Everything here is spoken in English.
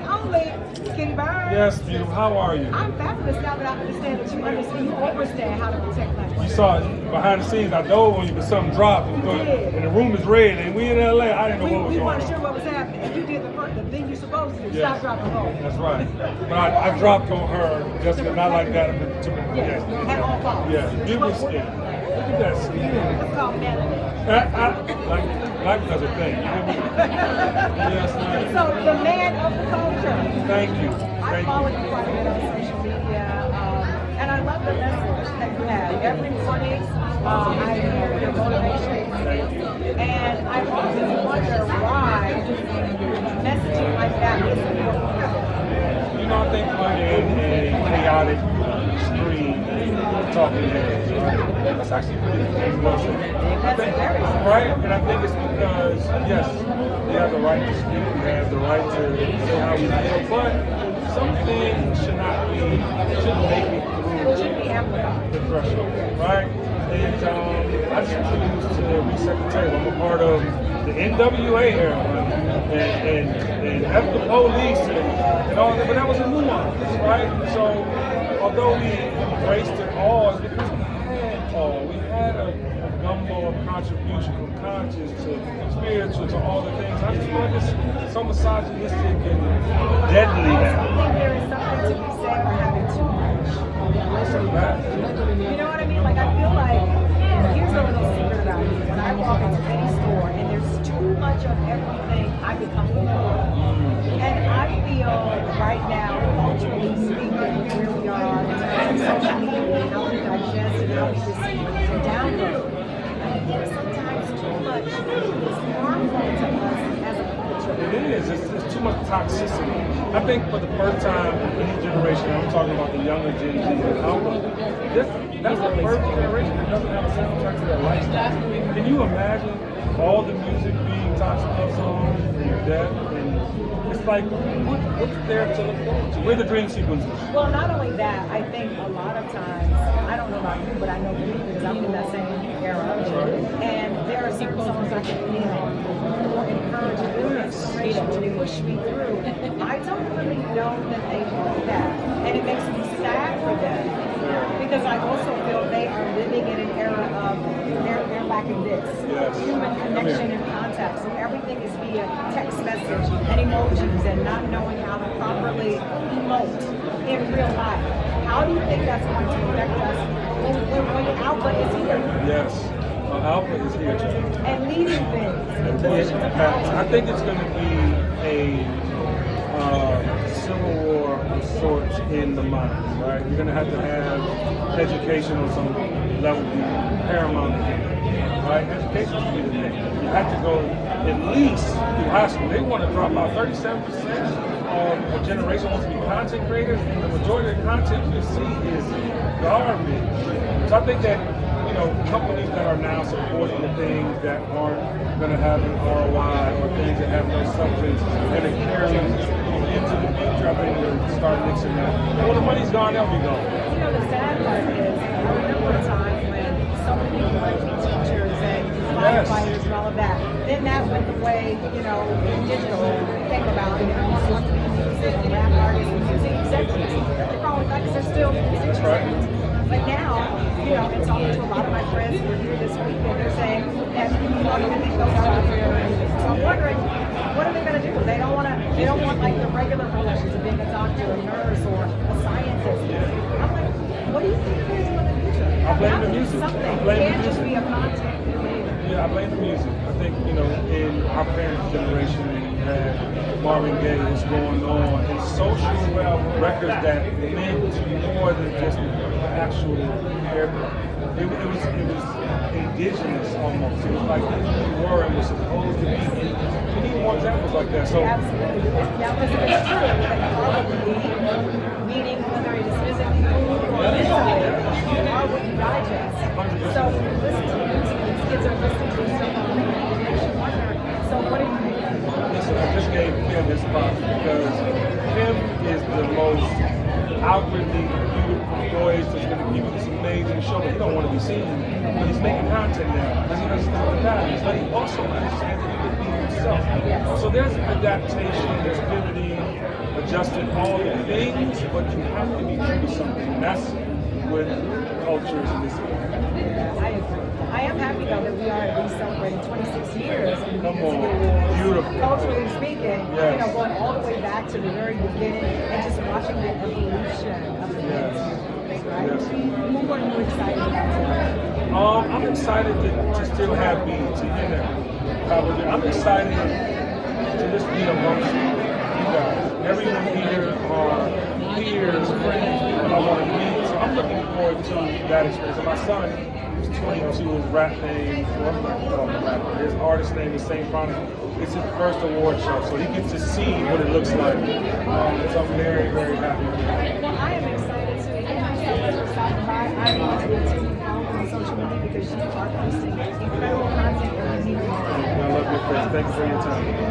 only, Kitty Bird. Yes, beautiful. How are you? I'm fabulous now that I understand that you understand how to protect my You saw it behind the scenes. I dove on you, but something dropped, and the room is red, and we in LA. I didn't know what was We going weren't on. sure what was happening. And you did the thing you're supposed to do. Stop, drop, and roll. That's right. But I dropped on her, Jessica, not like that. Yes, at all costs. Yeah, beautiful skin. Look at that skin. It's called melanin. Like because of thing. Yes, ma'am. So the man of the culture. Thank you. I follow you quite a bit on social media, and I love the message that you have. Every morning, I hear your motivation. Thank you. And I often wonder why messaging like that is important. You know, I think we're in a chaotic stream talking heads, right? That's actually pretty emotional. Right? And I think it's because, yes, we have the right to speak, we have the right to say how we feel, but some things shouldn't make me through the threshold, right? And I just refuse to reset the table. I'm a part of the NWA era, and F the police and all that, but that was a nuance, right? So although we embraced it all, it's because we had a gumbo of contribution from conscious to spiritual to all the things. I just feel like it's so misogynistic and deadly now. I think there is something to be said for having too much. You know what I mean? Like, I feel like, here's a little secret about me. When I walk into any store and there's too much of everything, I become overwhelmed. And I feel right now, culturally speaking, where we are in terms of social media and how we digest and how we receive and download, I think sometimes too much is harmful to us as a culture. It is. It's too much toxicity. I think for the first time in this generation, I'm talking about the younger Gen Z and Alpha, that's the first generation that doesn't have a soundtrack to their lifestyle. Can you imagine all the music being toxic love songs and death? And it's like, what's there to look forward to? Where are the dream sequences? Well, not only that, I think a lot of times, I don't know about you, but I know you because I'm in that same era. And there are certain songs I can feel more encouraging, really inspirational, to push me through. I don't really know that they want that. And it makes me sad for them. Because I also feel they are living in an era of they're lacking this. Human connection and contact. So everything is via text message and emojis and not knowing how to properly emote in real life. How do you think that's going to affect us when alpha is here? Yes. Alpha is here too. And leading things. I think it's going to be a civil war of sorts in the mind, right? You're going to have education on some level be paramount, right? Education should be the thing. You have to go at least through high school. They want to drop out 37% of a generation wants to be content creators, and the majority of the content you see is garbage. So I think that companies that are now supporting the things that aren't going to have an ROI or things that have no substance and it carries into the future, I think they'll start mixing that. And when the money's gone, they'll be gone. The sad part is, I remember a time when so many people wanted to be teachers and firefighters and all of that. Then that went the way, digital came about, and everyone wants to be music and rap artists and music executives. Nothing wrong with that because they're still music executives. But now, in talking to a lot of my friends who are here this week, and they're saying that people don't even think those jobs are there. So I'm wondering, what are they going to do? They don't want like the regular professions of being a doctor, a nurse, or a scientist. I'm like, what do you think it is for the future? I blame the music. Something. I blame It can't the just music. be a content creator. Yeah, I blame the music. I think, in our parents' generation, we had Marvin Gaye, what's going on, and social records that meant more than just the actual aircraft. It was indigenous almost. It was like who we were and was supposed to be. We need more examples like that. So absolutely. Now, because it's true that you are what you eat, meaning whether it is physically food or mentally, you are what you digest. So when you listen to music, kids are listening to stuff on radio, it makes you wonder, so what are you doing? Listen, I just gave Kim his props because Kim is the most outwardly beautiful voice that's going to give you this amazing show, but he don't want to be seen. But he's making content now because he understands the values. But he also understands that he can be himself. So So there's adaptation, there's pivoting, adjusting, all the things, but you have to be true to something. And that's what culture is in this area. I agree. I am happy though that we are at least celebrating 26 years in the Come Music on, Awards. beautiful. Culturally speaking, Yes. you know, going all the way back to the very beginning and just watching the evolution of the Yes. music, right? Yes. What are you excited about today? I'm excited to still have beats, you know. I'm excited to just be amongst you guys. Everyone here are peers, friends, people I want to meet. So I'm looking forward to that experience. And my son, who's 22, his rap name, well, I'm not calling him rapper, his artist name is Fronic. It's his first award show, so he gets to see what it looks like. So I'm very, very happy. Well, I am excited too. Thank you so much for stopping by. I'm going to continue following on social media because you are posting incredible content every single day. I love your face. Thank you for your time.